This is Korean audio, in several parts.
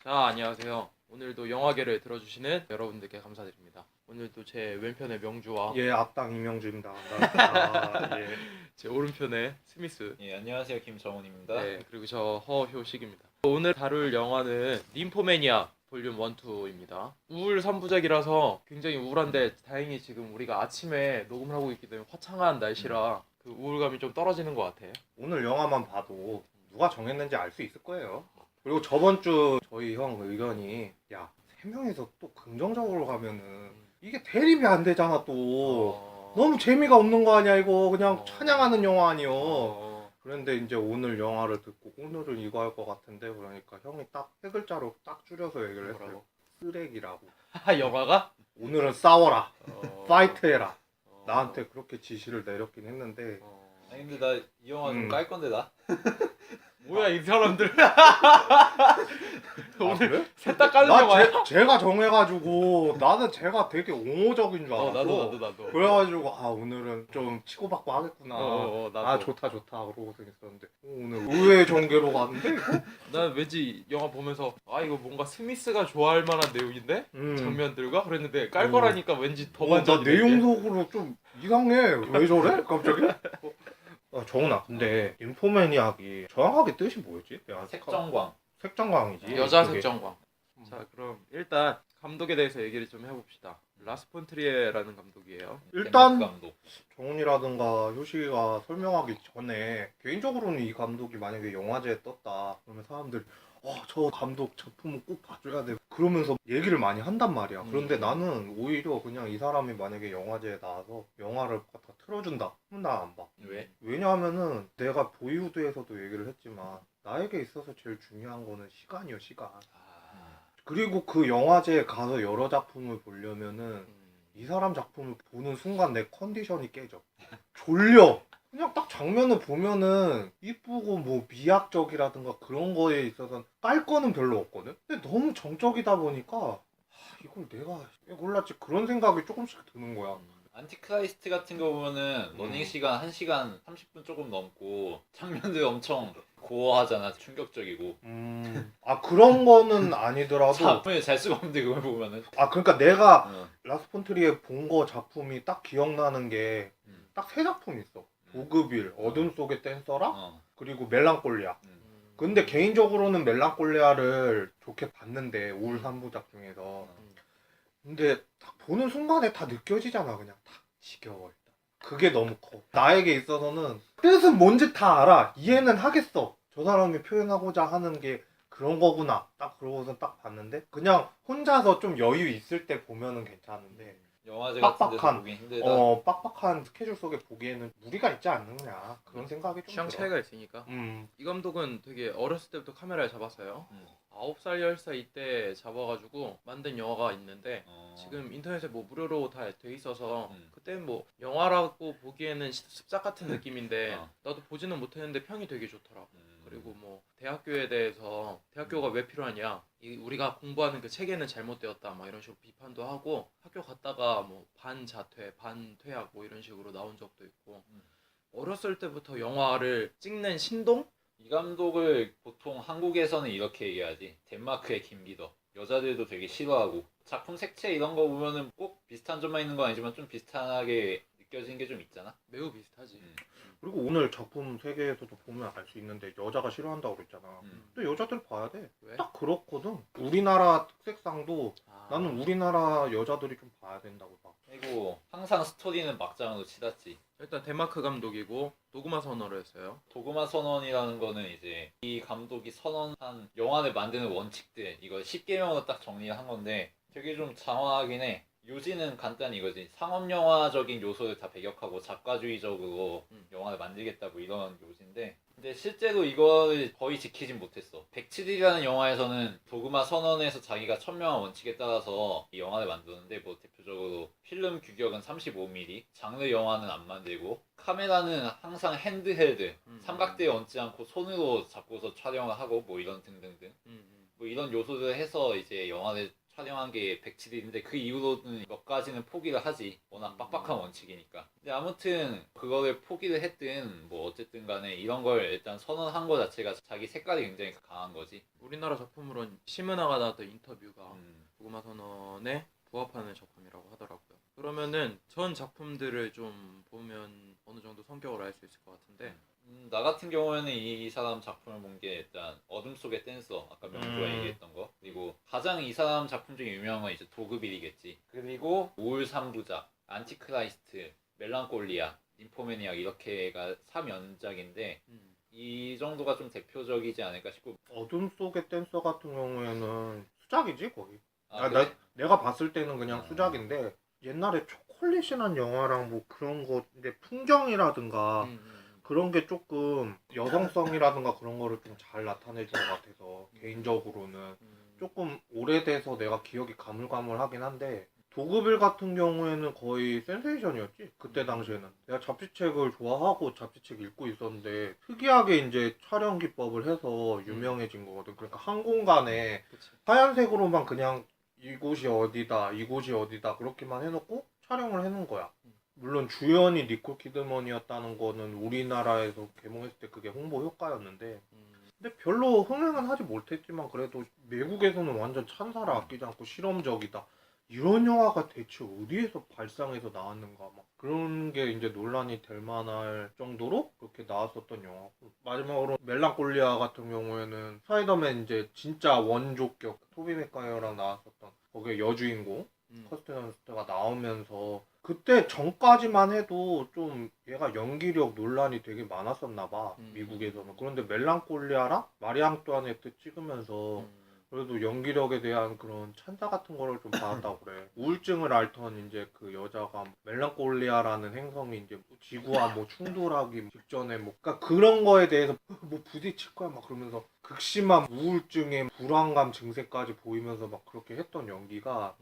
자, 안녕하세요. 오늘도 영화계를 들어주시는 여러분들께 감사드립니다. 오늘도 제 왼편의 명주와 예, 악당 이명주입니다. 반갑습니다. 예. 제 오른편의 스미스, 예, 안녕하세요. 김정훈입니다. 네, 그리고 저 허효식입니다. 오늘 다룰 영화는 ним포매니아 볼륨 1, 2입니다. 우울 3부작이라서 굉장히 우울한데 다행히 지금 우리가 아침에 녹음을 하고 있기 때문에 화창한 날씨라 그 우울감이 좀 떨어지는 것 같아. 오늘 영화만 봐도 누가 정했는지 알 수 있을 거예요. 그리고 저번 주 저희 형 의견이 야, 세 명이서 또 긍정적으로 가면은 이게 대립이 안 되잖아 또. 너무 재미가 없는 거 아니야 이거 그냥 찬양하는 영화 아니요. 그런데 이제 오늘 영화를 듣고 오늘은 이거 할 것 같은데 그러니까 형이 딱 세 글자로 딱 줄여서 얘기를 했어요. 뭐라고? 쓰레기라고. 영화가? 오늘은 싸워라. 어... 파이트해라. 어... 나한테 그렇게 지시를 내렸긴 했는데 아니 근데 나 이 영화 좀 깔 건데 나. 뭐야 이 사람들. 오늘 그래? 셋 다 깔는 영화야? 제가 정해가지고 나는 제가 되게 옹호적인 줄 알았고 나도. 그래가지고 오늘은 좀 치고받고 하겠구나. 나도. 아 좋다 그러고 있었는데 오늘 의외의 전개로 갔는데 난 왠지 영화 보면서 이거 뭔가 스미스가 좋아할 만한 내용인데 장면들과 그랬는데 깔 거라니까 왠지 더 나 반전이 내용 속으로 좀 이상해. 왜 저래? 갑자기? 정훈아 근데 인포매니악이 정확하게 뜻이 뭐였지? 색정광. 색정광이지. 여자 그게. 색정광. 자 그럼 일단 감독에 대해서 얘기를 좀 해봅시다. 라스 폰 트리에라는 감독이에요. 일단 데마크 감독. 정훈이라든가 효식이가 설명하기 전에 개인적으로는 이 감독이 만약에 영화제에 떴다 그러면 사람들이 저 감독 작품은 꼭 봐줘야 돼 그러면서 얘기를 많이 한단 말이야. 그런데 나는 오히려 그냥 이 사람이 만약에 영화제에 나와서 영화를 갖다 틀어준다 그럼 나 안 봐. 왜? 왜냐하면은 내가 보이우드에서도 얘기를 했지만 나에게 있어서 제일 중요한 거는 시간이요, 시간. 그리고 그 영화제에 가서 여러 작품을 보려면은 이 사람 작품을 보는 순간 내 컨디션이 깨져. 졸려. 그냥 딱 장면을 보면은 이쁘고 뭐 미학적이라든가 그런 거에 있어서는 깔 거는 별로 없거든. 근데 너무 정적이다 보니까 이걸 내가 왜 골랐지 그런 생각이 조금씩 드는 거야. 안티크라이스트 같은 거 보면은 러닝 시간 1시간 30분 조금 넘고 장면들 엄청 고어하잖아. 충격적이고. 그런 거는 아니더라도 잠을 잘 수가 없는데 그걸 보면은. 그러니까 내가 어. 라스 폰 트리에 본 거 작품이 딱 기억나는 게 딱 세 작품 있어. 보그빌, 어둠 속의 댄서랑 그리고 멜랑콜리아. 근데 개인적으로는 멜랑콜리아를 좋게 봤는데 우울 3부작 중에서 근데 딱 보는 순간에 다 느껴지잖아. 그냥 딱 지겨워 일단. 그게 너무 커. 나에게 있어서는 뜻은 뭔지 다 알아. 이해는 하겠어. 저 사람이 표현하고자 하는 게 그런 거구나. 딱 그러고서 딱 봤는데 그냥 혼자서 좀 여유 있을 때 보면은 괜찮은데 영화제 같은 데서 보긴 힘들다. 빡빡한 스케줄 속에 보기에는 무리가 있지 않느냐 그런 생각이 좀 취향 들어. 차이가 있으니까. 이 감독은 되게 어렸을 때부터 카메라를 잡았어요. 9살, 10살 이때 잡아가지고 만든 영화가 있는데 지금 인터넷에 뭐 무료로 다 돼 있어서 그때는 뭐 영화라고 보기에는 습작 같은 느낌인데 나도 보지는 못했는데 평이 되게 좋더라고. 그리고 뭐 대학교에 대해서 대학교가 왜 필요하냐, 우리가 공부하는 그 체계는 잘못되었다 막 이런 식으로 비판도 하고 학교 갔다가 뭐 반자퇴, 반퇴학 뭐 이런 식으로 나온 적도 있고 어렸을 때부터 영화를 찍는 신동? 이 감독을 보통 한국에서는 이렇게 얘기하지. 덴마크의 김기덕. 여자들도 되게 싫어하고 작품 색채 이런 거 보면은 꼭 비슷한 점만 있는 건 아니지만 좀 비슷하게 느껴지는 게 좀 있잖아. 매우 비슷하지. 그리고 오늘 작품 세계에서도 보면 알 수 있는데 여자가 싫어한다고 그랬잖아. 근데 여자들 봐야 돼. 왜? 딱 그렇거든. 우리나라 특색상도 나는 우리나라 여자들이 좀 봐야 된다고 봐. 그리고 항상 스토리는 막장으로 치닫지. 일단 덴마크 감독이고 도그마 선언을 했어요. 도그마 선언이라는 거는 이제 이 감독이 선언한 영화를 만드는 원칙들, 이걸 10개명으로 딱 정리를 한 건데 되게 좀 장황하긴 해. 요지는 간단히 이거지. 상업영화적인 요소를 다 배격하고 작가주의적으로 영화를 만들겠다 뭐 이런 요지인데 근데 실제로 이걸 거의 지키진 못했어. 107이라는 영화에서는 도그마 선언에서 자기가 천명한 원칙에 따라서 이 영화를 만드는데 뭐 대표적으로 필름 규격은 35mm, 장르 영화는 안 만들고 카메라는 항상 핸드헬드, 삼각대에 얹지 않고 손으로 잡고서 촬영을 하고 뭐 이런 등등등 뭐 이런 요소를 해서 이제 영화를 촬영한 게 107일인데 그 이후로는 몇 가지는 포기를 하지. 워낙 빡빡한 원칙이니까. 근데 아무튼 그거를 포기를 했든 뭐 어쨌든 간에 이런 걸 일단 선언한 거 자체가 자기 색깔이 굉장히 강한 거지. 우리나라 작품으로는 시문화가 나왔던 인터뷰가 음. 도그마 선언에 부합하는 작품이라고 하더라고요. 그러면은 전 작품들을 좀 보면 어느 정도 성격을 알 수 있을 것 같은데 나 같은 경우에는 이 사람 작품을 본 게 일단 어둠 속의 댄서 아까 명주가 얘기했던 거 그리고 가장 이 사람 작품 중에 유명한 건 이제 도그빌이겠지. 그리고 우울 3부작, 안티크라이스트, 멜랑콜리아, ним포매니악 이렇게가 3연작인데 이 정도가 좀 대표적이지 않을까 싶고. 어둠 속의 댄서 같은 경우에는 수작이지 거의. 그래? 내가 봤을 때는 그냥 아. 수작인데 옛날에 초콜릿이란 영화랑 뭐 그런 거 근데 풍경이라든가 그런 게 조금 여성성이라든가 그런 거를 좀 잘 나타내준 것 같아서 개인적으로는 조금 오래돼서 내가 기억이 가물가물하긴 한데 도그빌 같은 경우에는 거의 센세이션이었지 그때 당시에는. 내가 잡지책을 좋아하고 잡지책 읽고 있었는데 특이하게 이제 촬영 기법을 해서 유명해진 거거든. 그러니까 한 공간에 그치. 하얀색으로만 그냥 이곳이 어디다 이곳이 어디다 그렇게만 해놓고 촬영을 해놓은 거야. 물론 주연이 니콜 키드먼이었다는 거는 우리나라에서 개봉했을 때 그게 홍보 효과였는데 근데 별로 흥행은 하지 못했지만 그래도 외국에서는 완전 찬사를 아끼지 않고 실험적이다 이런 영화가 대체 어디에서 발상해서 나왔는가 막 그런 게 이제 논란이 될 만할 정도로 그렇게 나왔었던 영화고. 마지막으로 멜랑콜리아 같은 경우에는 스파이더맨 이제 진짜 원조격 토비 맥과이어랑 나왔었던 거기에 여주인공 커스틴 던스트가 나오면서 그때 전까지만 해도 좀 얘가 연기력 논란이 되게 많았었나 봐 미국에서는. 그런데 멜랑콜리아랑 마리 앙뚜아네트 찍으면서 그래도 연기력에 대한 그런 찬사 같은 거를 좀 받았다고 그래. 우울증을 앓던 이제 그 여자가 멜랑콜리아라는 행성이 이제 지구와 뭐 충돌하기 직전에 뭐 그러니까 그런 거에 대해서 뭐 부딪힐 거야 막 그러면서 극심한 우울증에 불안감 증세까지 보이면서 막 그렇게 했던 연기가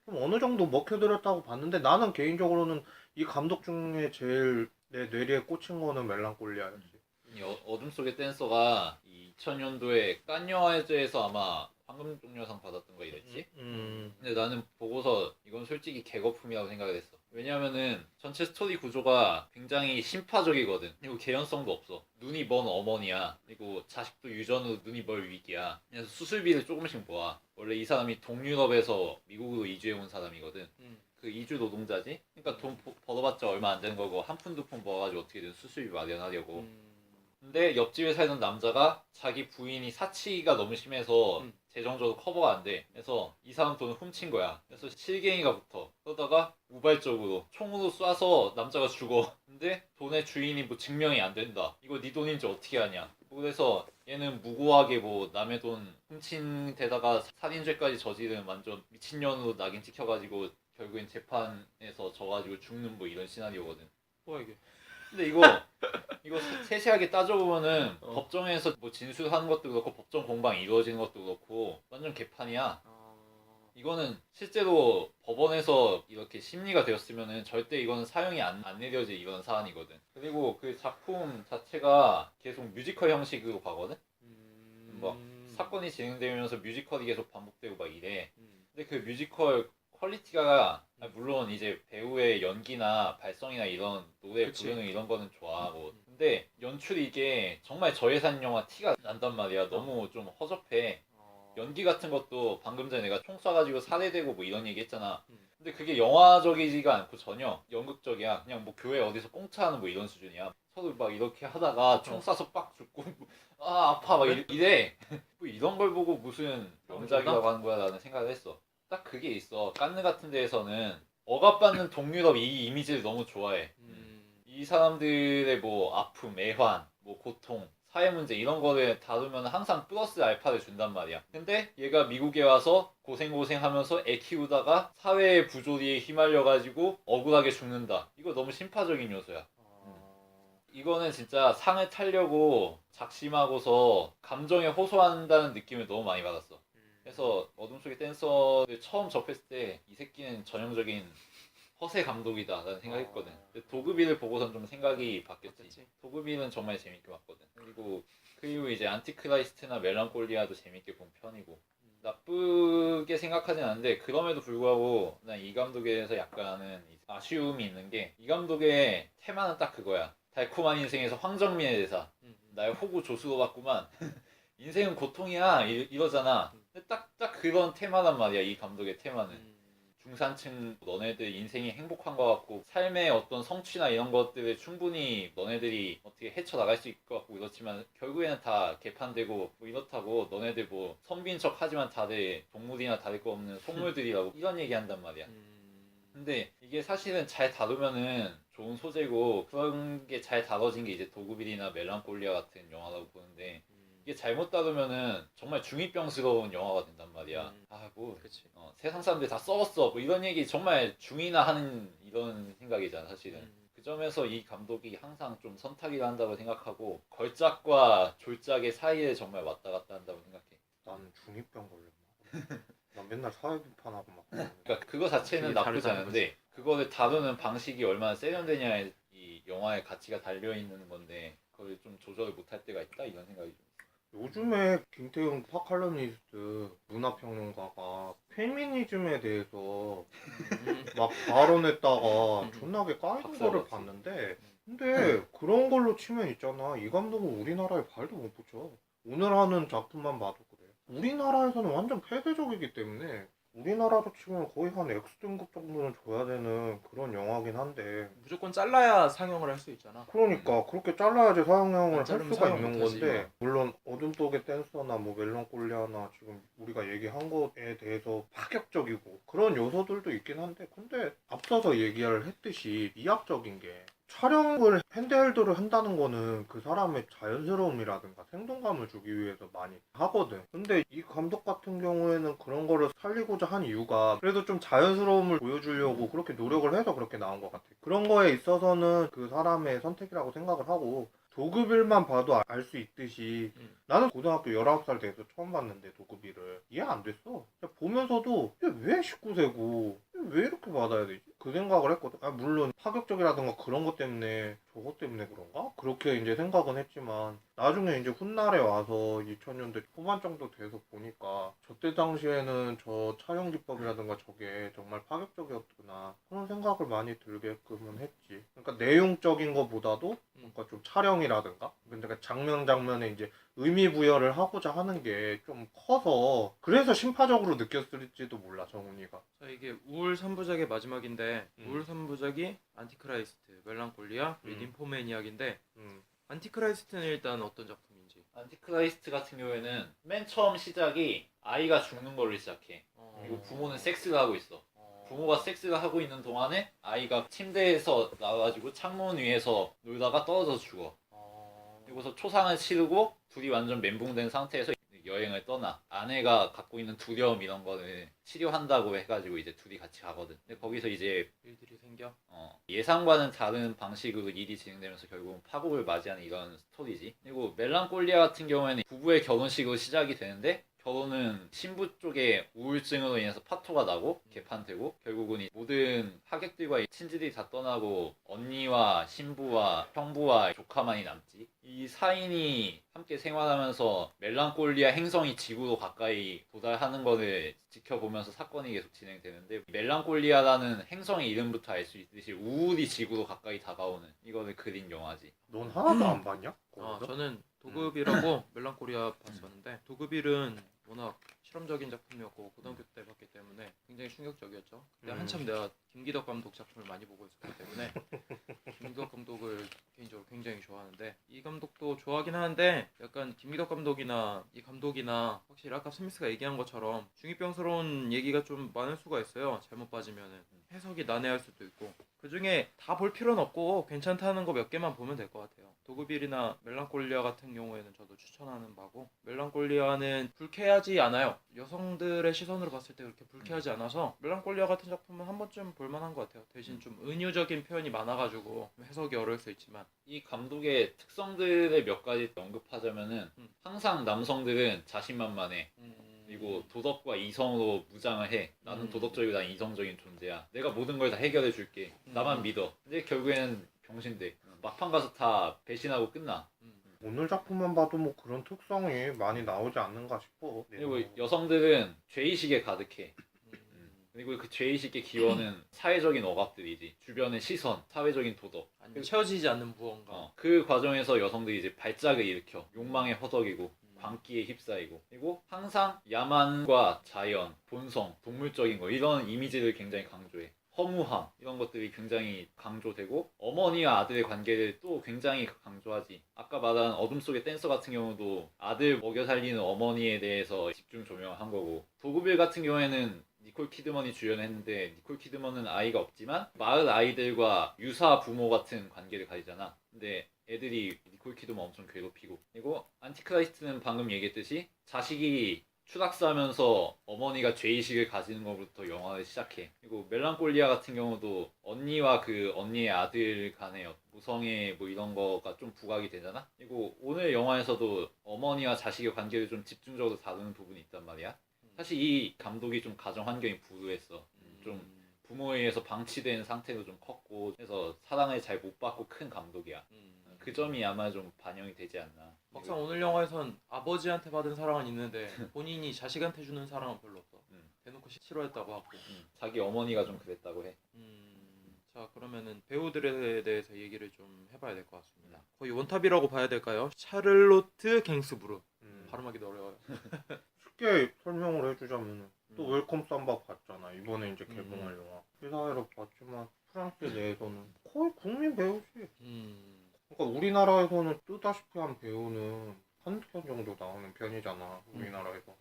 좀 어느 정도 먹혀들었다고 봤는데 나는 개인적으로는 이 감독 중에 제일 내 뇌리에 꽂힌 거는 멜랑콜리아였지. 이 어둠 속의 댄서가 2000년도에 칸 영화제에서 아마 황금종려상 받았던 거 이랬지? 근데 나는 보고서 이건 솔직히 개거품이라고 생각을 했어. 왜냐면은 전체 스토리 구조가 굉장히 심파적이거든. 그리고 개연성도 없어. 눈이 먼 어머니야. 그리고 자식도 유전으로 눈이 멀 위기야. 그래서 수술비를 조금씩 모아. 원래 이 사람이 동유럽에서 미국으로 이주해 온 사람이거든. 그 이주 노동자지? 그러니까 돈 벌어봤자 얼마 안 되는 거고 한 푼 두 푼 벌어가지고 어떻게든 수술비 마련하려고. 근데 옆집에 살던 남자가 자기 부인이 사치가 너무 심해서 재정적으로 커버가 안 돼. 그래서 이 사람 돈을 훔친 거야. 그래서 실갱이가 붙어. 그러다가 우발적으로 총으로 쏴서 남자가 죽어. 근데 돈의 주인이 뭐 증명이 안 된다. 이거 네 돈인지 어떻게 하냐. 그래서 얘는 무고하게 뭐 남의 돈 훔친 데다가 살인죄까지 저지른 완전 미친년으로 낙인 찍혀가지고 결국엔 재판에서 져가지고 죽는 뭐 이런 시나리오거든. 뭐야 이게? 근데 이거 세세하게 따져보면은 법정에서 뭐 진술하는 것도 그렇고 법정 공방이 이루어지는 것도 그렇고 완전 개판이야. 이거는 실제로 법원에서 이렇게 심리가 되었으면은 절대 이거는 사형이 안 내려질 이런 사안이거든. 그리고 그 작품 자체가 계속 뮤지컬 형식으로 가거든. 막 사건이 진행되면서 뮤지컬이 계속 반복되고 막 이래. 근데 그 뮤지컬 퀄리티가 물론 이제 배우의 연기나 발성이나 이런 노래 그치. 부르는 이런 거는 좋아하고 근데 연출이 이게 정말 저예산 영화 티가 난단 말이야. 너무 좀 허접해. 연기 같은 것도 방금 전에 내가 총 쏴가지고 살해되고 뭐 이런 얘기 했잖아. 근데 그게 영화적이지가 않고 전혀 연극적이야. 그냥 뭐 교회 어디서 꽁차하는 뭐 이런 수준이야. 서로 막 이렇게 하다가 총 쏴서 빡 죽고 아 아파 막 이래. 뭐 이런 걸 보고 무슨 명작이라고 하는 거야 라는 생각을 했어. 딱 그게 있어. 깐느 같은 데에서는 억압받는 동유럽 이 이미지를 너무 좋아해. 이 사람들의 뭐 아픔, 애환, 뭐 고통, 사회 문제 이런 거를 다루면 항상 플러스 알파를 준단 말이야. 근데 얘가 미국에 와서 고생하면서 애 키우다가 사회의 부조리에 휘말려가지고 억울하게 죽는다. 이거 너무 심파적인 요소야. 이거는 진짜 상을 타려고 작심하고서 감정에 호소한다는 느낌을 너무 많이 받았어. 그래서 어둠 속의 댄서를 처음 접했을 때 이 새끼는 전형적인 허세 감독이다 라는 생각했거든. 도그빌을 보고선 좀 생각이 바뀌었지. 도그빌은 정말 재밌게 봤거든. 그리고 이제 안티크라이스트나 멜랑콜리아도 재밌게 본 편이고 나쁘게 생각하진 않는데 그럼에도 불구하고 난 이 감독에 대해서 약간은 아쉬움이 있는 게 이 감독의 테마는 딱 그거야. 달콤한 인생에서 황정민의 대사. 나의 호구 조수로 봤구만. 인생은 고통이야 이러잖아. 근데 딱 그런 테마란 말이야 이 감독의 테마는. 중산층 너네들 인생이 행복한 것 같고 삶의 어떤 성취나 이런 것들을 충분히 너네들이 어떻게 헤쳐나갈 수 있을 것 같고 이렇지만 결국에는 다 개판되고 뭐 이렇다고 너네들 뭐 선비인 척 하지만 다들 동물이나 다를 거 없는 속물들이라고 이런 얘기 한단 말이야. 근데 이게 사실은 잘 다루면은 좋은 소재고 그런 게 잘 다뤄진 게 이제 도구빌이나 멜랑콜리아 같은 영화라고 보는데 이게 잘못 다루면은 정말 중이병스러운 영화가 된단 말이야. 뭐 그치. 세상 사람들 다 썩었어. 뭐 이런 얘기 정말 중이나 하는 이런 생각이잖아 사실은. 그 점에서 이 감독이 항상 좀 선택이라 한다고 생각하고 걸작과 졸작의 사이에 정말 왔다 갔다 한다고 생각해. 나는 중2병 걸렸나? 나 맨날 사회 비판하고 막. 그러니까 그거 자체는 되게 나쁘지 다르다는 않은데 그거를 다루는 방식이 얼마나 세련되냐에 이 영화의 가치가 달려 있는 건데 그걸 좀 조절을 못할 때가 있다 이런 생각이 좀 있어. 요즘에 김태형 파칼럼니스트 문화평론가가 페미니즘에 대해서 막 발언했다가 존나게 까이는 박살 거를 났지. 봤는데 근데 그런 걸로 치면 있잖아 이 감독은 우리나라에 발도 못 붙여. 오늘 하는 작품만 봐도 그래. 우리나라에서는 완전 폐쇄적이기 때문에 우리나라로 치면 거의 한 X등급 정도는 줘야 되는 그런 영화긴 한데 무조건 잘라야 상영을 할 수 있잖아. 그러니까 그렇게 잘라야지 사형을 안 할 자르면 수가 사형 있는 못하지, 건데 물론 어둠 속의 댄서나 뭐 멜랑콜리아나 지금 우리가 얘기한 것에 대해서 파격적이고 그런 요소들도 있긴 한데 근데 앞서서 얘기를 했듯이 미학적인 게 촬영을 핸드헬드를 한다는 거는 그 사람의 자연스러움이라든가 생동감을 주기 위해서 많이 하거든. 근데 이 감독 같은 경우에는 그런 거를 살리고자 한 이유가 그래도 좀 자연스러움을 보여주려고 그렇게 노력을 해서 그렇게 나온 것 같아. 그런 거에 있어서는 그 사람의 선택이라고 생각을 하고 도급일만 봐도 알 수 있듯이 나는 고등학교 19살 돼서 처음 봤는데 도급일을 이해 안 됐어. 그냥 보면서도 이게 왜 19세고 왜 이렇게 받아야 되지? 그 생각을 했거든. 물론 파격적이라든가 그런 것 때문에 저것 때문에 그런가? 그렇게 이제 생각은 했지만 나중에 이제 훗날에 와서 2000년대 후반 정도 돼서 보니까 저때 당시에는 저 촬영 기법이라든가 저게 정말 파격적이었구나 그런 생각을 많이 들게끔은 했지. 그러니까 내용적인 것보다도 그러니까 좀 촬영이라든가 그러니까 장면 장면에 이제 의미 부여를 하고자 하는 게 좀 커서 그래서 심파적으로 느꼈을지도 몰라 정훈이가. 자, 이게 우울 3부작의 마지막인데 우울 3부작이 안티크라이스트, 멜랑콜리아, 그리고 ним포매니악인데 안티크라이스트는 일단 어떤 작품인지. 안티크라이스트 같은 경우에는 맨 처음 시작이 아이가 죽는 걸로 시작해. 그리고 부모는 섹스를 하고 있어. 부모가 섹스를 하고 있는 동안에 아이가 침대에서 나와가지고 창문 위에서 놀다가 떨어져 죽어. 그리고서 초상을 치르고 둘이 완전 멘붕된 상태에서 여행을 떠나. 아내가 갖고 있는 두려움 이런 거를 치료한다고 해가지고 이제 둘이 같이 가거든. 근데 거기서 이제 일들이 생겨. 예상과는 다른 방식으로 일이 진행되면서 결국은 파국을 맞이하는 이런 스토리지. 그리고 멜랑콜리아 같은 경우에는 부부의 결혼식으로 시작이 되는데 결혼은 신부 쪽에 우울증으로 인해서 파토가 나고 개판되고 결국은 이 모든 하객들과 친지들이 다 떠나고 언니와 신부와 형부와 조카만이 남지. 이 사인이 함께 생활하면서 멜랑콜리아 행성이 지구로 가까이 도달하는 것을 지켜보면서 사건이 계속 진행되는데 멜랑콜리아라는 행성의 이름부터 알 수 있듯이 우울이 지구로 가까이 다가오는 이거를 그린 영화지. 넌 하나도 안 봤냐? 거기서? 저는 도급이라고 멜랑콜리아 봤었는데 도급일은 워낙 실험적인 작품이었고 고등학교 때 봤기 때문에 굉장히 충격적이었죠. 그때 한참 내가 김기덕 감독 작품을 많이 보고 있었기 때문에 김기덕 감독을 개인적으로 굉장히 좋아하는데 이 감독도 좋아하긴 하는데 약간 김기덕 감독이나 이 감독이나 확실히 아까 스미스가 얘기한 것처럼 중이병스러운 얘기가 좀 많을 수가 있어요. 잘못 빠지면은 해석이 난해할 수도 있고 그 중에 다 볼 필요는 없고 괜찮다는 거 몇 개만 보면 될 것 같아요. 도그빌이나 멜랑콜리아 같은 경우에는 저도 추천하는 바고 멜랑콜리아는 불쾌하지 않아요. 여성들의 시선으로 봤을 때 그렇게 불쾌하지 않아서 멜랑콜리아 같은 작품은 한 번쯤 볼만한 것 같아요. 대신 좀 은유적인 표현이 많아가지고 해석이 어려울 수 있지만 이 감독의 특성들을 몇 가지 언급하자면은 항상 남성들은 자신만만해. 그리고 도덕과 이성으로 무장을 해. 나는 도덕적이고 난 이성적인 존재야. 내가 모든 걸 다 해결해 줄게. 나만 믿어. 근데 결국에는 병신들. 막판 가서 다 배신하고 끝나. 오늘 작품만 봐도 뭐 그런 특성이 많이 나오지 않는가 싶어. 그리고 여성들은 죄의식에 가득해. 그리고 그 죄의식의 기원은 사회적인 억압들이지. 주변의 시선, 사회적인 도덕. 아니, 채워지지 않는 무언가. 그 과정에서 여성들이 이제 발작을 일으켜 욕망에 허덕이고 광기에 휩싸이고 그리고 항상 야만과 자연, 본성, 동물적인 거 이런 이미지를 굉장히 강조해. 허무함 이런 것들이 굉장히 강조되고 어머니와 아들의 관계를 또 굉장히 강조하지. 아까 말한 어둠 속의 댄서 같은 경우도 아들 먹여 살리는 어머니에 대해서 집중 조명한 거고 도그빌 같은 경우에는 니콜 키드먼이 주연했는데 니콜 키드먼은 아이가 없지만 마을 아이들과 유사 부모 같은 관계를 가지잖아. 근데 애들이 니콜 키드먼 엄청 괴롭히고 그리고 안티크라이스트는 방금 얘기했듯이 자식이 추락사하면서 어머니가 죄의식을 가지는 것부터 영화를 시작해. 그리고 멜랑콜리아 같은 경우도 언니와 그 언니의 아들 간의 무성애 뭐 이런 거가 좀 부각이 되잖아. 그리고 오늘 영화에서도 어머니와 자식의 관계를 좀 집중적으로 다루는 부분이 있단 말이야. 사실 이 감독이 좀 가정 환경이 불우했어. 좀 부모에 의해서 방치된 상태로 좀 컸고 그래서 사랑을 잘 못 받고 큰 감독이야. 그 점이 아마 좀 반영이 되지 않나. 막상 오늘 영화에선 아버지한테 받은 사랑은 있는데 본인이 자식한테 주는 사랑은 별로 없어. 대놓고 싫어했다고 하고. 자기 어머니가 좀 그랬다고 해. 자, 그러면은 배우들에 대해서 얘기를 좀 해봐야 될 것 같습니다. 거의 원탑이라고 봐야 될까요? 샤를로트 갱스부르. 발음하기도 어려워요. 쉽게 설명을 해주자면 또 웰컴 삼바 봤잖아. 이번에 이제 개봉할 영화. 회사회로 봤지만 프랑스 내에서는 거의 국민 배우지. 그러니까 우리나라에서는 뜨다시피 한 배우는 한두 편 정도 나오는 편이잖아. 우리나라에서.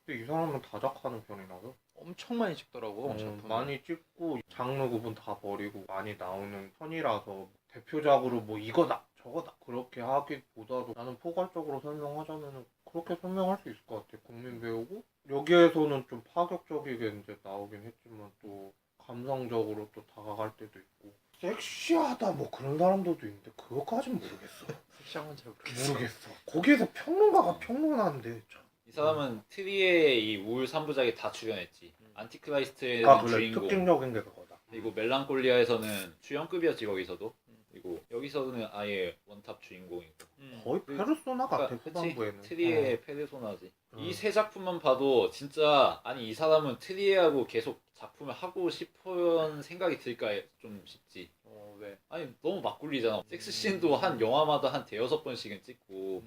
근데 이 사람은 다작하는 편이라서 엄청 많이 찍더라고. 작품을. 많이 찍고 장르 구분 다 버리고 많이 나오는 편이라서 대표작으로 뭐 이거다 저거다 그렇게 하기보다도 나는 포괄적으로 설명하자면 그렇게 설명할 수 있을 것 같아. 국민 배우고 여기에서는 좀 파격적이게 이제 나오긴 했지만 또 감성적으로 또 다가갈 때도 있고 섹시하다 뭐 그런 사람들도 있는데 그것까진 모르겠어. 섹시한 건 잘 모르겠어. 거기에서 평론가가 평론하는데 참. 이 사람은 트리의 이 우울 3부작에 다 출연했지. 안티크라이스트의 그래 주인공. 특징적인 게 그거다. 그리고 멜랑콜리아에서는 주연급이었지 거기서도. 그리고 여기서는 아예 원탑 주인공이고. 거의 페르소나 같아. 그러니까 후반부에는. 트리의 페르소나지. 이 세 작품만 봐도 진짜 아니 이 사람은 트리에하고 계속 작품을 하고 싶은 생각이 들까 좀 싶지. 왜? 아니 너무 막 굴리잖아. 섹스씬도 한 영화마다 한 대여섯 번씩은 찍고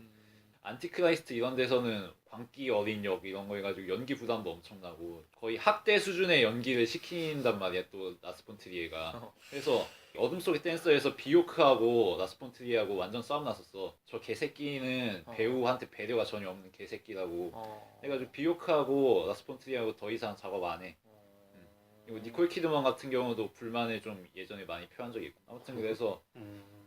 안티크라이스트 이런 데서는 광기 어린 역 이런 거 해가지고 연기 부담도 엄청나고 거의 학대 수준의 연기를 시킨단 말이야 또 라스폰트리에가. 그래서 어둠 속의 댄서에서 비오크하고 라스폰트리에하고 완전 싸움 났었어. 저 개새끼는 배우한테 배려가 전혀 없는 개새끼라고 해가지고 비오크하고 라스폰트리에하고 더 이상 작업 안 해. 그리고 니콜 키드먼 같은 경우도 불만을 좀 예전에 많이 표한 적이 있고. 아무튼 그래서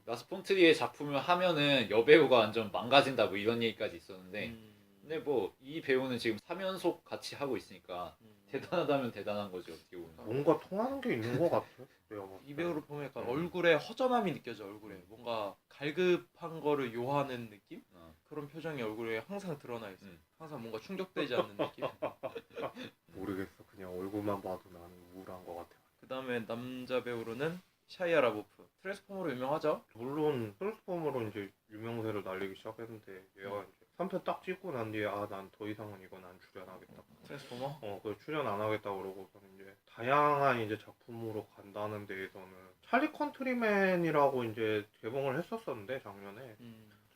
라스폰트리의 작품을 하면은 여배우가 완전 망가진다 뭐 이런 얘기까지 있었는데 근데 뭐 이 배우는 지금 3연속 같이 하고 있으니까 대단하다면 대단한 거죠 어떻게 보면. 뭔가 통하는 게 있는 것 같아. 내가 봤을 때. 이 배우를 보면 약간 얼굴에 허전함이 느껴져. 얼굴에 뭔가 갈급한 거를 요하는 느낌? 그런 표정이 얼굴에 항상 드러나 있어. 항상 뭔가 충격되지 않는 느낌. 모르겠어. 그냥 얼굴만 봐도 나는 우울한 것 같아. 그 다음에 남자 배우로는 샤이아 라보프. 트랜스포머로 유명하죠? 물론 트랜스포머로 이제 유명세를 날리기 시작했는데 얘가 이제 3편 딱 찍고 난 뒤에 아 난 더 이상은 이건 안 출연하겠다. 트랜스포머? 그 출연 안 하겠다 그러고서는 이제 다양한 이제 작품으로 간다는 데에서는 찰리 컨트리맨이라고 이제 개봉을 했었었는데 작년에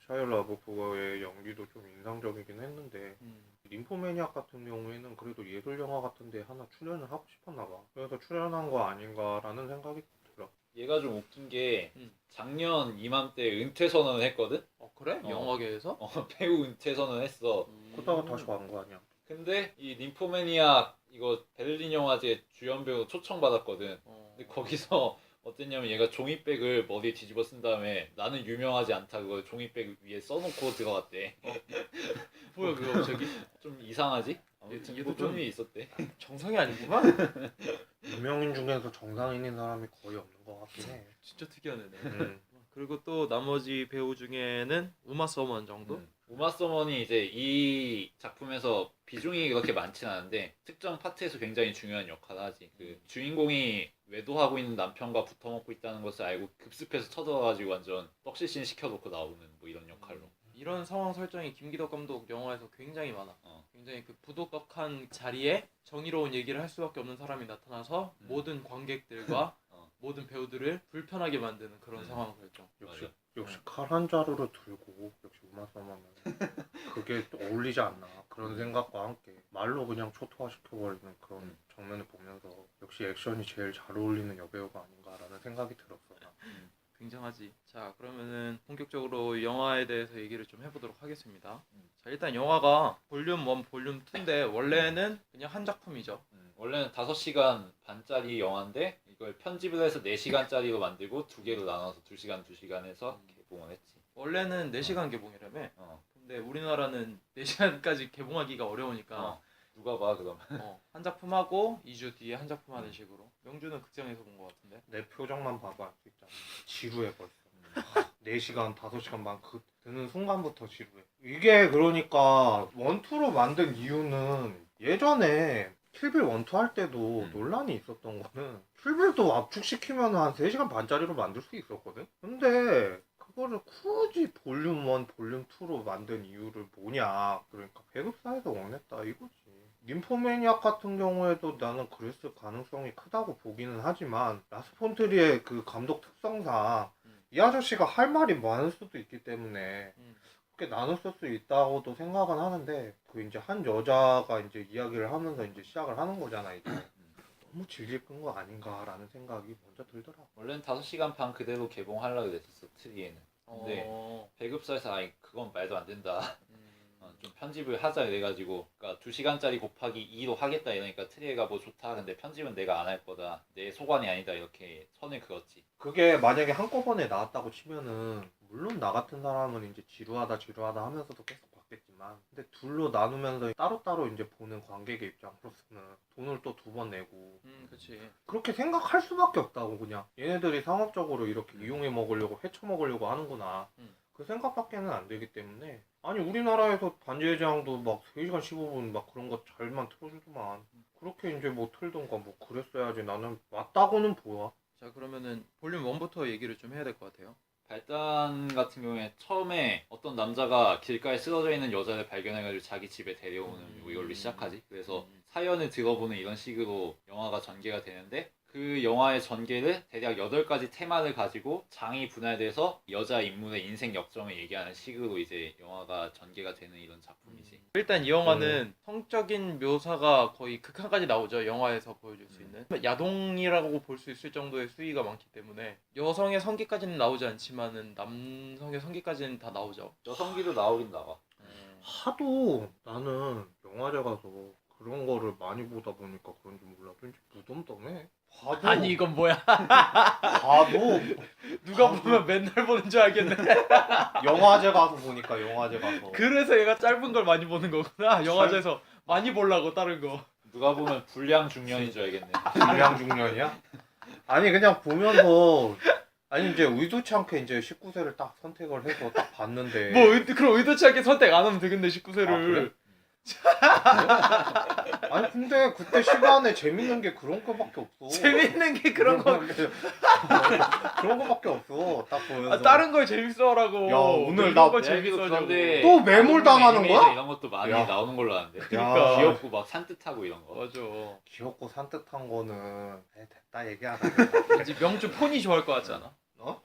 샤이아 라보프의 연기도 좀 인상적이긴 했는데 림포매니악 같은 경우에는 그래도 예술 영화 같은데 하나 출연을 하고 싶었나 봐. 그래서 출연한 거 아닌가라는 생각이 들어. 얘가 좀 웃긴 게 작년 이맘때 은퇴 선언을 했거든? 그래? 영화계에서? 배우 은퇴 선언을 했어. 그러다가 다시 간 거 아니야? 근데 이 림포매니악 이거 베를린 영화제 주연 배우 초청받았거든. 근데 거기서 어땠냐면 얘가 종이백을 머리에 뒤집어 쓴 다음에 나는 유명하지 않다 그걸 종이백 위에 써놓고 들어갔대. 뭐야 그거 갑자기? 좀 이상하지? 얘도 얘도 좀- 좀 있었대. 정상이 아니구만? 유명인 중에서 정상인인 사람이 거의 없는 것 같긴 해. 진짜 특이한 애네. 음. 그리고 또 나머지 배우 중에는 우마 서먼 정도? 우마 서먼이 이제 이 작품에서 비중이 그렇게 많진 않은데 특정 파트에서 굉장히 중요한 역할을 하지. 그 주인공이 외도하고 있는 남편과 붙어먹고 있다는 것을 알고 급습해서 쳐들어가지고 완전 떡실신 시켜놓고 나오는 뭐 이런 역할로. 이런 상황 설정이 김기덕 감독 영화에서 굉장히 많아. 굉장히 그 부도덕한 자리에 정의로운 얘기를 할 수밖에 없는 사람이 나타나서 모든 관객들과 모든 배우들을 불편하게 만드는 그런 상황 설정. 역시 칼 한 자루를 들고 역시 우마사마는 그게 또 어울리지 않나 그런 생각과 함께 말로 그냥 초토화시켜버리는 그런 장면을 보면서 역시 액션이 제일 잘 어울리는 여배우가 아닌가라는 생각이 들었어. 굉장하지. 자, 그러면은 본격적으로 영화에 대해서 얘기를 좀 해보도록 하겠습니다. 자, 일단 영화가 볼륨 1, 볼륨 2인데 원래는 그냥 한 작품이죠. 원래는 5시간 반짜리 영화인데 이걸 편집을 해서 4시간짜리로 만들고 두 개로 나눠서 2시간 2시간 해서 개봉을 했지. 원래는 4시간 개봉이라며. 근데 우리나라는 4시간까지 개봉하기가 어려우니까 누가 봐 그럼. 한 작품 하고 2주 뒤에 한 작품 하는 식으로. 명주는 극장에서 본 것 같은데. 내 표정만 봐봐 알 수 있잖아. 지루해 벌써. 4시간 5시간 반 그 드는 순간부터 지루해. 이게 그러니까 원투로 만든 이유는 예전에 킬빌 원투 할 때도 논란이 있었던 거는 킬빌도 압축시키면 한 3시간 반짜리로 만들 수 있었거든. 근데 그거를 굳이 볼륨 1, 볼륨 2로 만든 이유를 뭐냐. 그러니까 배급사에서 원했다 이거지. ним포매니악 같은 경우에도 나는 그랬을 가능성이 크다고 보기는 하지만 라스폰트리의 그 감독 특성상 이 아저씨가 할 말이 많을 수도 있기 때문에 그렇게 나눴을 수 있다고도 생각은 하는데 그 이제 한 여자가 이제 이야기를 하면서 이제 시작을 하는 거잖아 이제. 너무 질질 끈 거 아닌가라는 생각이 먼저 들더라고. 원래는 5시간 반 그대로 개봉하려고 했었어 트리에는. 근데 배급사에서 아이 그건 말도 안 된다. 좀 편집을 하자 이래가지고 그러니까 2시간짜리 곱하기 2로 하겠다 이러니까 트리에가 뭐 좋다 근데 편집은 내가 안 할 거다 내 소관이 아니다 이렇게 선을 그었지. 그게 만약에 한꺼번에 나왔다고 치면은 물론 나 같은 사람은 이제 지루하다 하면서도 계속 봤겠지만 근데 둘로 나누면서 따로따로 이제 보는 관객의 입장으로서는 돈을 또 2번 내고 그치. 그렇게 생각할 수밖에 없다고. 그냥 얘네들이 상업적으로 이렇게 이용해 먹으려고 헤쳐 먹으려고 하는구나 그 생각밖에는 안 되기 때문에. 아니 우리나라에서 반지의 제왕도 막 3시간 15분 막 그런 거 잘만 틀어주더만 그렇게 이제 뭐 틀던가 뭐 그랬어야지. 나는 맞다고는 보아. 자, 그러면은 볼륨 1부터 얘기를 좀 해야 될 것 같아요. 발단 같은 경우에 처음에 어떤 남자가 길가에 쓰러져 있는 여자를 발견해가지고 자기 집에 데려오는 이걸로 시작하지. 그래서 사연을 들어보는 이런 식으로 영화가 전개가 되는데 그 영화의 전개를 대략 8가지 테마를 가지고 장이 분할돼서 여자 인물의 인생 역정을 얘기하는 식으로 이제 영화가 전개가 되는 이런 작품이지. 일단 이 영화는 성적인 묘사가 거의 극한까지 나오죠. 영화에서 보여줄 수 있는 야동이라고 볼 수 있을 정도의 수위가 많기 때문에 여성의 성기까지는 나오지 않지만은 남성의 성기까지는 다 나오죠. 여성기도 나오긴 나와. 하도 나는 영화제 가서 그런 거를 많이 보다 보니까 그런지 몰라 왠지 무덤덤해. 봐도 아니 이건 뭐야? 봐도 누가 보면 맨날 보는 줄 알겠네. 영화제 가서 보니까 영화제 가서 그래서 얘가 짧은 걸 많이 보는 거구나. 영화제에서 많이 보려고 다른 거. 누가 보면 불량 중년인 줄 알겠네. 불량 중년이야? 아니 그냥 보면서 아니 이제 의도치 않게 이제 19세를 딱 선택을 해서 딱 봤는데 뭐 그럼 의도치 않게 선택 안 하면 되겠네 19세를. 아, 그래? 아니 근데 그때 시간에 재밌는 게 그런 거밖에 없어. 재밌는 게 그런 거. 그런 거밖에 없어. 딱 보면서. 다른 걸 재밌어하라고. 야, 오늘 이런 나 거 재밌어. 재밌어하고. 그런데 또 매몰 당하는 애니메이션 거야? 이런 것도 많이 야. 나오는 걸로 아는데. 그러니까. 귀엽고 막 산뜻하고 이런 거. 맞아. 귀엽고 산뜻한 거는 됐다 얘기하다. 왠지 명주 포니 좋아할 것 같지 않아? 어?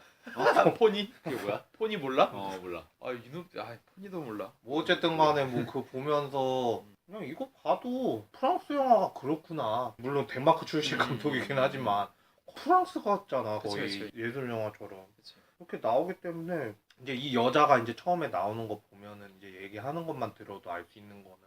포니? 그게 뭐야? 포니 몰라? 몰라. 아 이놈, 포니도 몰라. 뭐 어쨌든 간에 뭐 그거 보면서 그냥 이거 봐도 프랑스 영화가 그렇구나. 물론 덴마크 출신 감독이긴 하지만 프랑스 같잖아 그치, 거의. 그치. 예술 영화처럼. 그치. 그렇게 나오기 때문에 이제 이 여자가 이제 처음에 나오는 거 보면은 이제 얘기하는 것만 들어도 알 수 있는 거는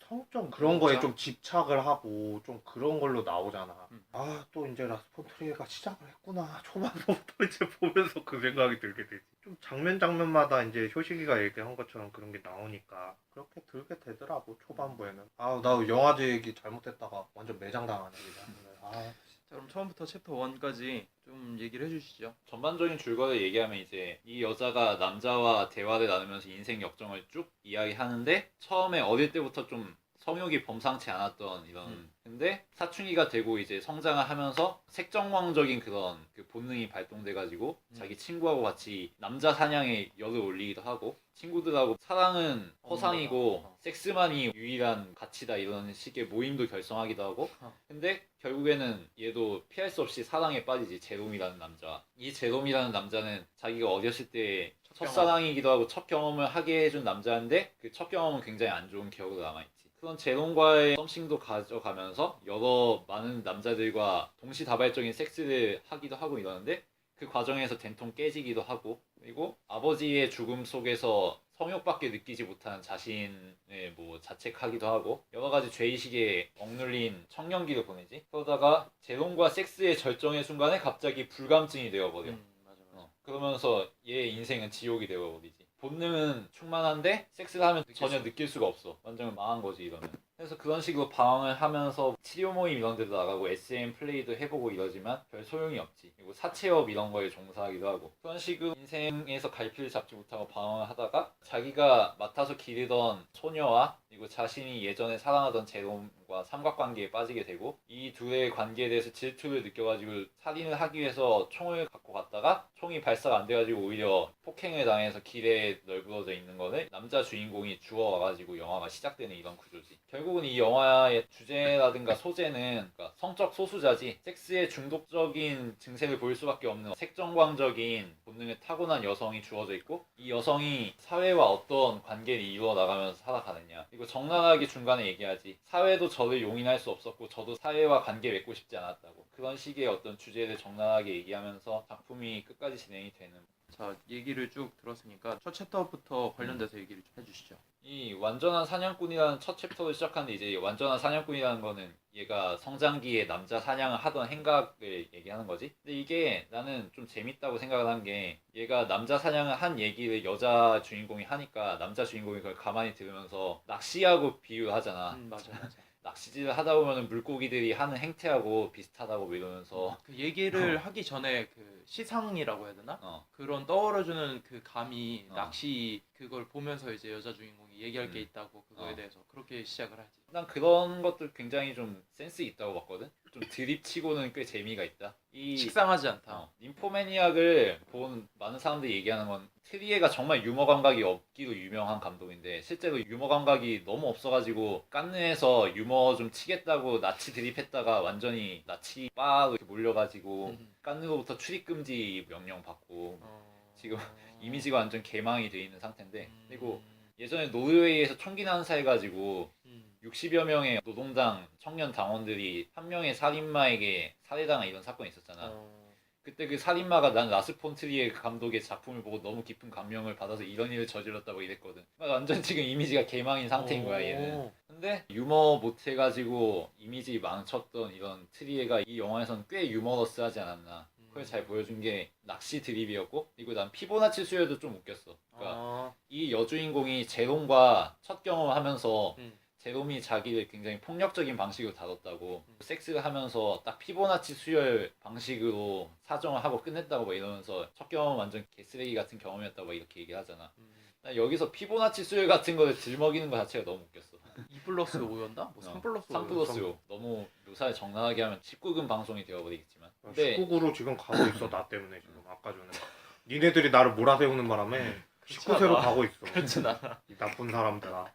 성적 그런 거에 좀 집착을 하고 좀 그런 걸로 나오잖아. 아 또 이제 라스폰트리에가 시작을 했구나. 초반부터 이제 보면서 그 생각이 들게 되지. 좀 장면마다 이제 효식이가 얘기한 것처럼 그런 게 나오니까 그렇게 들게 되더라고 초반부에는. 아 나 영화제 얘기 잘못했다가 완전 매장당하네 그냥. 아. 자, 그럼 처음부터 챕터 1까지 좀 얘기를 해주시죠. 전반적인 줄거리 얘기하면 이제 이 여자가 남자와 대화를 나누면서 인생 역정을 쭉 이야기하는데 처음에 어릴 때부터 좀 성욕이 범상치 않았던 이런 근데 사춘기가 되고 이제 성장을 하면서 색정광적인 그런 그 본능이 발동돼가지고 자기 친구하고 같이 남자 사냥에 열을 올리기도 하고 친구들하고 사랑은 허상이고 섹스만이 유일한 가치다 이런 식의 모임도 결성하기도 하고 근데 결국에는 얘도 피할 수 없이 사랑에 빠지지 제롬이라는 남자 이 제롬이라는 남자는 자기가 어렸을 때 첫사랑이기도 하고 첫 경험을 하게 해준 남자인데 그 첫 경험은 굉장히 안 좋은 기억으로 남아있지 그런 제롬과의 썸씽도 가져가면서 여러 많은 남자들과 동시다발적인 섹스를 하기도 하고 이러는데 그 과정에서 된통 깨지기도 하고 그리고 아버지의 죽음 속에서 성욕밖에 느끼지 못한 자신을 뭐 자책하기도 하고 여러 가지 죄의식에 억눌린 청년기를 보내지 그러다가 제롬과 섹스의 절정의 순간에 갑자기 불감증이 되어버려 맞아. 그러면서 얘의 인생은 지옥이 되어버리지 본능은 충만한데 섹스를 하면 전혀 느낄 수가 없어 완전 망한 거지 이러면 그래서 그런 식으로 방황을 하면서 치료 모임 이런 데도 나가고 SM 플레이도 해보고 이러지만 별 소용이 없지 그리고 사채업 이런 거에 종사하기도 하고 그런 식으로 인생에서 갈피를 잡지 못하고 방황을 하다가 자기가 맡아서 기르던 소녀와 그리고 자신이 예전에 사랑하던 제롬과 삼각관계에 빠지게 되고 이 둘의 관계에 대해서 질투를 느껴가지고 살인을 하기 위해서 총을 갖고 갔다가 총이 발사가 안 돼가지고 오히려 폭행을 당해서 길에 널브러져 있는 거를 남자 주인공이 주워와가지고 영화가 시작되는 이런 구조지 결국은 이 영화의 주제라든가 소재는 그러니까 성적 소수자지 섹스에 중독적인 증세를 보일 수밖에 없는 색정광적인 본능을 타고난 여성이 주어져 있고 이 여성이 사회와 어떤 관계를 이루어 나가면서 살아가느냐 그리고 적나라하게 중간에 얘기하지 사회도 저를 용인할 수 없었고 저도 사회와 관계 맺고 싶지 않았다고 그런 식의 어떤 주제를 적나라하게 얘기하면서 작품이 끝까지 진행이 되는 자, 얘기를 쭉 들었으니까 첫 챕터부터 관련돼서 얘기를 좀 해주시죠. 이 완전한 사냥꾼이라는 첫 챕터를 시작하는데 이제 완전한 사냥꾼이라는 거는 얘가 성장기에 남자 사냥을 하던 행각을 얘기하는 거지. 근데 이게 나는 좀 재밌다고 생각을 한 게 얘가 남자 사냥을 한 얘기를 여자 주인공이 하니까 남자 주인공이 그걸 가만히 들으면서 낚시하고 비유를 하잖아. 맞아. 낚시질을 하다 보면 물고기들이 하는 행태하고 비슷하다고 뭐 이러면서 그 얘기를 하기 전에 그 시상이라고 해야 되나? 그런 떠오르주는 그 감이 낚시 그걸 보면서 이제 여자 주인공이 얘기할 게 있다고 그거에 대해서 그렇게 시작을 하지. 난 그런 것들 굉장히 좀 센스 있다고 봤거든. 좀 드립치고는 꽤 재미가 있다. 이 식상하지 않다. ним포매니악을 본 많은 사람들이 얘기하는 건 트리에가 정말 유머 감각이 없기로 유명한 감독인데 실제로 유머 감각이 너무 없어가지고 깐느에서 유머 좀 치겠다고 나치 드립했다가 완전히 나치 바로 이렇게 몰려가지고 깐느로부터 출입금지 명령 받고 지금 이미지가 완전 개망이 돼 있는 상태인데 그리고 예전에 노르웨이에서 총기 난사해가지고 60여 명의 노동당 청년 당원들이 한 명의 살인마에게 살해당한 이런 사건이 있었잖아. 그때 그 살인마가 난 라스 폰 트리에 감독의 작품을 보고 너무 깊은 감명을 받아서 이런 일을 저질렀다고 이랬거든. 완전 지금 이미지가 개망인 상태인 거야 얘는. 근데 유머 못해가지고 이미지 망쳤던 이런 트리에가 이 영화에서는 꽤 유머러스하지 않았나. 그걸 잘 보여준 게 낚시 드립이었고 그리고 난 피보나치 수요도 좀 웃겼어. 그러니까 이 여주인공이 제롬과 첫 경험을 하면서 제롬이 자기를 굉장히 폭력적인 방식으로 다뤘다고 섹스를 하면서 딱 피보나치 수혈 방식으로 사정을 하고 끝냈다고 막 이러면서 첫 경험은 완전 개쓰레기 같은 경험이었다고 막 이렇게 얘기를 하잖아. 난 여기서 피보나치 수혈 같은 거를 들먹이는 거 자체가 너무 웃겼어. 2+5였나? 뭐 3+5. 3+5. 너무 묘사를 적나라하게 하면 19금 방송이 되어버리겠지만. 근데 19구로 지금 가고 있어 나 때문에 지금 아까 전에 니네들이 나를 몰아세우는 바람에 19세로 가고 있어. 그렇진 않아. 이 나쁜 사람들아.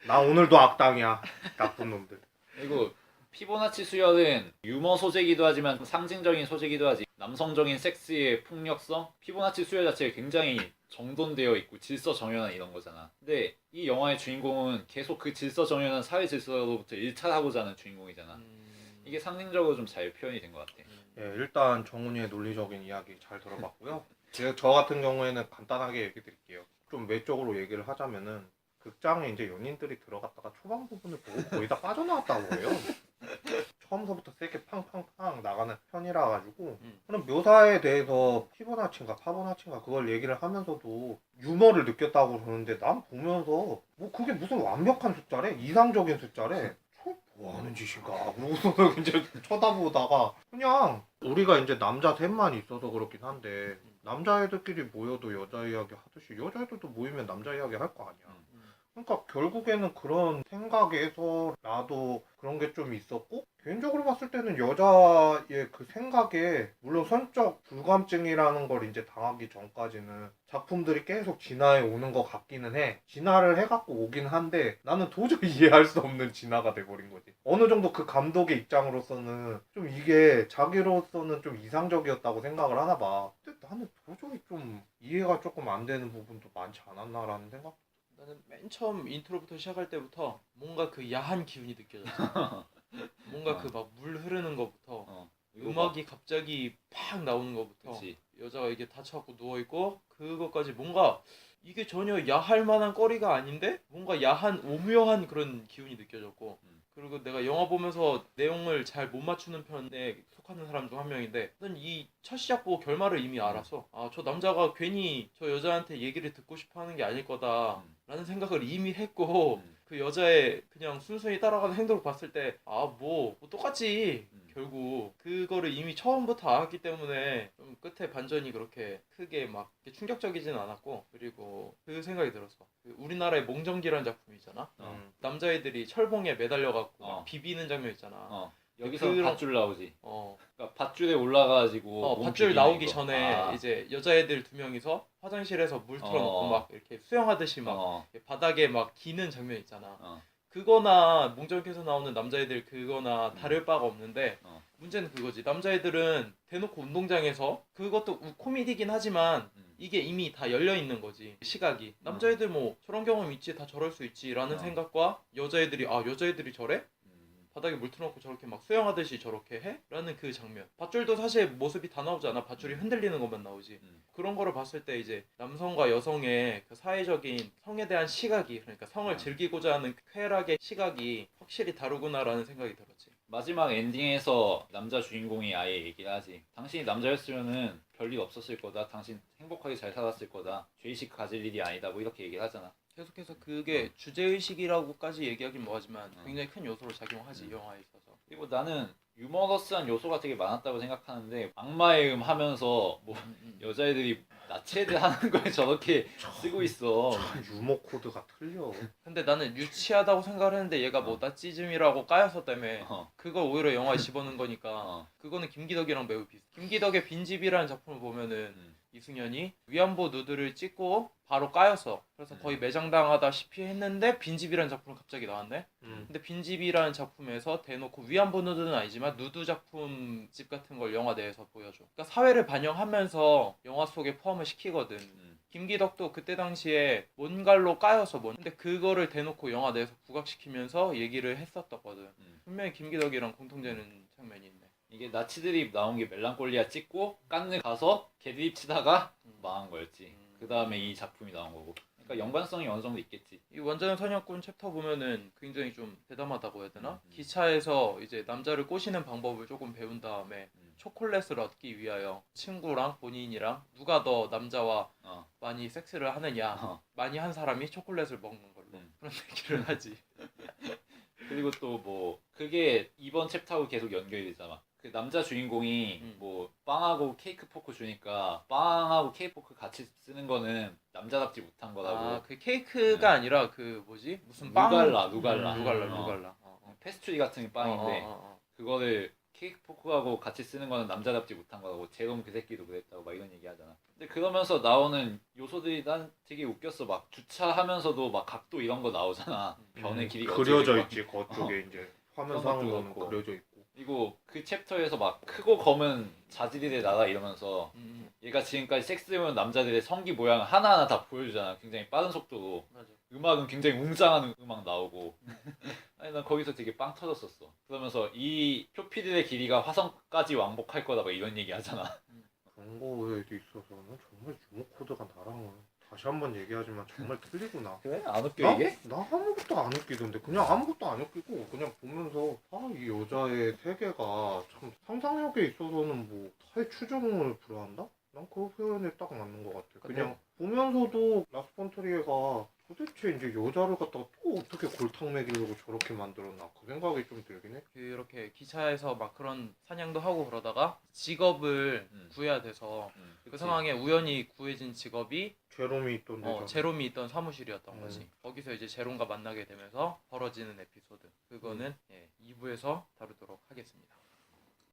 나 오늘도 악당이야. 나쁜 놈들. 그리고 피보나치 수혈은 유머 소재기도 하지만 좀 상징적인 소재기도 하지. 남성적인 섹스의 폭력성? 피보나치 수혈 자체가 굉장히 정돈되어 있고 질서정연한 이런 거잖아. 근데 이 영화의 주인공은 계속 그 질서정연한 사회 질서로부터 일탈하고자 하는 주인공이잖아. 이게 상징적으로 좀 잘 표현이 된 것 같아. 예, 일단 정훈이의 논리적인 이야기 잘 들어봤고요. 저 같은 경우에는 간단하게 얘기 드릴게요. 좀 외적으로 얘기를 하자면은 극장에 이제 연인들이 들어갔다가 초반 부분을 보고 거의 다 빠져나왔다고 해요. 처음서부터 세게 팡팡팡 나가는 편이라 가지고 그런 묘사에 대해서 피보나치인가 파보나치인가 그걸 얘기를 하면서도 유머를 느꼈다고 그러는데 난 보면서 뭐 그게 무슨 완벽한 숫자래? 이상적인 숫자래? 뭐 하는 짓인가? 그러고서 이제 쳐다보다가 그냥 우리가 이제 남자 셋만 있어서 그렇긴 한데 남자애들끼리 모여도 여자 이야기 하듯이 여자애들도 모이면 남자 이야기 할 거 아니야. 그러니까 결국에는 그런 생각에서 나도 그런 게 좀 있었고, 개인적으로 봤을 때는 여자의 그 생각에 물론 성적 불감증이라는 걸 이제 당하기 전까지는 작품들이 계속 진화해 오는 것 같기는 해. 진화를 해갖고 오긴 한데 나는 도저히 이해할 수 없는 진화가 돼버린 거지. 어느 정도 그 감독의 입장으로서는 좀 이게 자기로서는 좀 이상적이었다고 생각을 하나 봐. 근데 나는 도저히 좀 이해가 조금 안 되는 부분도 많지 않았나라는 생각. 나는 맨 처음 인트로부터 시작할 때부터 뭔가 그 야한 기운이 느껴졌어. 뭔가 그 막 물 흐르는 거부터 음악이 갑자기 팍 나오는 거부터 그치. 여자가 이게 다쳐갖고 누워있고 그것까지 뭔가 이게 전혀 야할 만한 거리가 아닌데 뭔가 야한 오묘한 그런 기운이 느껴졌고 그리고 내가 영화 보면서 내용을 잘 못 맞추는 편에 속하는 사람 중 한 명인데 난 이 첫 시작 보고 결말을 이미 알았어. 아, 저 남자가 괜히 저 여자한테 얘기를 듣고 싶어 하는 게 아닐 거다 라는 생각을 이미 했고 그 여자의 그냥 순순히 따라가는 행동을 봤을 때 뭐 똑같지 결국 그거를 이미 처음부터 알았기 때문에 좀 끝에 반전이 그렇게 크게 막 충격적이진 않았고 그리고 그 생각이 들었어. 그 우리나라의 몽정기라는 작품이 있잖아. 남자애들이 철봉에 매달려갖고 막 비비는 장면 있잖아. 여기서 그런- 밧줄 나오지. 어, 그러니까 밧줄에 올라가가지고 몸 밧줄 비비는 나오기 이거. 전에 이제 여자애들 두 명이서 화장실에서 물 틀어놓고 막 이렇게 수영하듯이 막 바닥에 막 기는 장면 있잖아. 그거나 몽정기에서 나오는 남자애들 그거나 다를 바가 없는데 문제는 그거지. 남자애들은 대놓고 운동장에서 그것도 코미디긴 하지만 이게 이미 다 열려 있는 거지. 시각이. 남자애들 뭐 저런 경험 있지, 다 저럴 수 있지라는 생각과 여자애들이 여자애들이 저래? 바닥에 물 틀어놓고 저렇게 막 수영하듯이 저렇게 해? 라는 그 장면. 밧줄도 사실 모습이 다 나오잖아. 밧줄이 흔들리는 것만 나오지. 그런 거를 봤을 때 이제 남성과 여성의 그 사회적인 성에 대한 시각이, 그러니까 성을 즐기고자 하는 쾌락의 시각이 확실히 다르구나라는 생각이 들었지. 마지막 엔딩에서 남자 주인공이 아예 얘기를 하지. 당신이 남자였으면은 별일 없었을 거다. 당신 행복하게 잘 살았을 거다. 죄의식 가질 일이 아니다. 뭐 이렇게 얘기를 하잖아. 계속해서 그게 주제의식이라고까지 얘기하긴 뭐하지만 굉장히 큰 요소로 작용하지 영화에 있어서. 그리고 나는 유머러스한 요소가 되게 많았다고 생각하는데 악마의 음 하면서 뭐 여자애들이 나체들 하는 거에 저렇게 쓰고 있어. 유머 코드가 틀려. 근데 나는 유치하다고 생각을 했는데 얘가 뭐 나치즘이라고 까였어 때문에 그걸 오히려 영화에 집어넣은 거니까 그거는 김기덕이랑 매우 비슷해. 김기덕의 빈집이라는 작품을 보면은 이승연이 위안부 누드를 찍고 바로 까였어. 그래서 거의 매장당하다시피 했는데 빈집이라는 작품이 갑자기 나왔네. 근데 빈집이라는 작품에서 대놓고 위안부 누드는 아니지만 누드 작품집 같은 걸 영화 내에서 보여줘. 그러니까 사회를 반영하면서 영화 속에 포함을 시키거든. 김기덕도 그때 당시에 뭔갈로 까여서 근데 그거를 대놓고 영화 내에서 부각시키면서 얘기를 했었거든. 분명히 김기덕이랑 공통되는 장면이 있네. 이게 나치드립 나온 게 멜랑콜리아 찍고 깐느 가서 개드립 치다가 망한 거였지. 그 다음에 이 작품이 나온 거고. 그러니까 연관성이 어느 정도 있겠지. 이 완전한 사냥꾼 챕터 보면은 굉장히 좀 대담하다고 해야 되나? 기차에서 이제 남자를 꼬시는 방법을 조금 배운 다음에 초콜릿을 얻기 위하여 친구랑 본인이랑 누가 더 남자와 많이 섹스를 하느냐 많이 한 사람이 초콜릿을 먹는 걸로 그런 얘기를 하지. 그리고 또 뭐 그게 이번 챕터하고 계속 연결이 되잖아. 그 남자 주인공이 뭐 빵하고 케이크 포크 주니까 빵하고 케이크 포크 같이 쓰는 거는 남자답지 못한 거라고. 그 케이크가 아니라 그 뭐지? 무슨 빵? 누갈라. 페스츄리 같은 빵인데 그거를 케이크 포크하고 같이 쓰는 거는 남자답지 못한 거라고. 제롬 그 새끼도 그랬다고 막 이런 얘기 하잖아. 근데 그러면서 나오는 요소들이 난 되게 웃겼어. 막 주차하면서도 막 각도 이런 거 나오잖아. 변의 길이가 그려져 어떻게 있지. 그쪽에 이제 그런 화면상으로는 것도 그렇고. 그려져 있고. 그리고 그 챕터에서 막 크고 검은 자지들의 나라 이러면서 얘가 지금까지 섹스해온 남자들의 성기 모양을 하나하나 다 보여주잖아. 굉장히 빠른 속도로. 맞아. 음악은 굉장히 웅장한 음악 나오고. 아니 난 거기서 되게 빵 터졌었어. 그러면서 이 표피들의 길이가 화성까지 왕복할 거다 막 이런 얘기 하잖아. 그런 거에 있어서는 정말 유머 코드가 나랑은 다시 한번 얘기하지만 정말 틀리구나. 그래? 안 웃겨 나? 이게? 나 아무것도 안 웃기던데. 그냥 아무것도 안 웃기고 그냥 보면서 이 여자의 세계가 참 상상력에 있어서는 뭐 사회 추종을 불허한다? 난 그 표현이 딱 맞는 것 같아. 그냥 보면서도 라스 폰 트리에가 도대체 이제 여자를 갖다가 또 어떻게 골탕 먹이려고 저렇게 만들었나 그 생각이 좀 들긴 해. 그렇게 기차에서 막 그런 사냥도 하고 그러다가 직업을 구해야 돼서 그 그치. 상황에 우연히 구해진 직업이 제롬이 있던 데잖아. 제롬이 있던 사무실이었던 거지. 거기서 이제 제롬과 만나게 되면서 벌어지는 에피소드. 그거는 2부에서 다루도록 하겠습니다.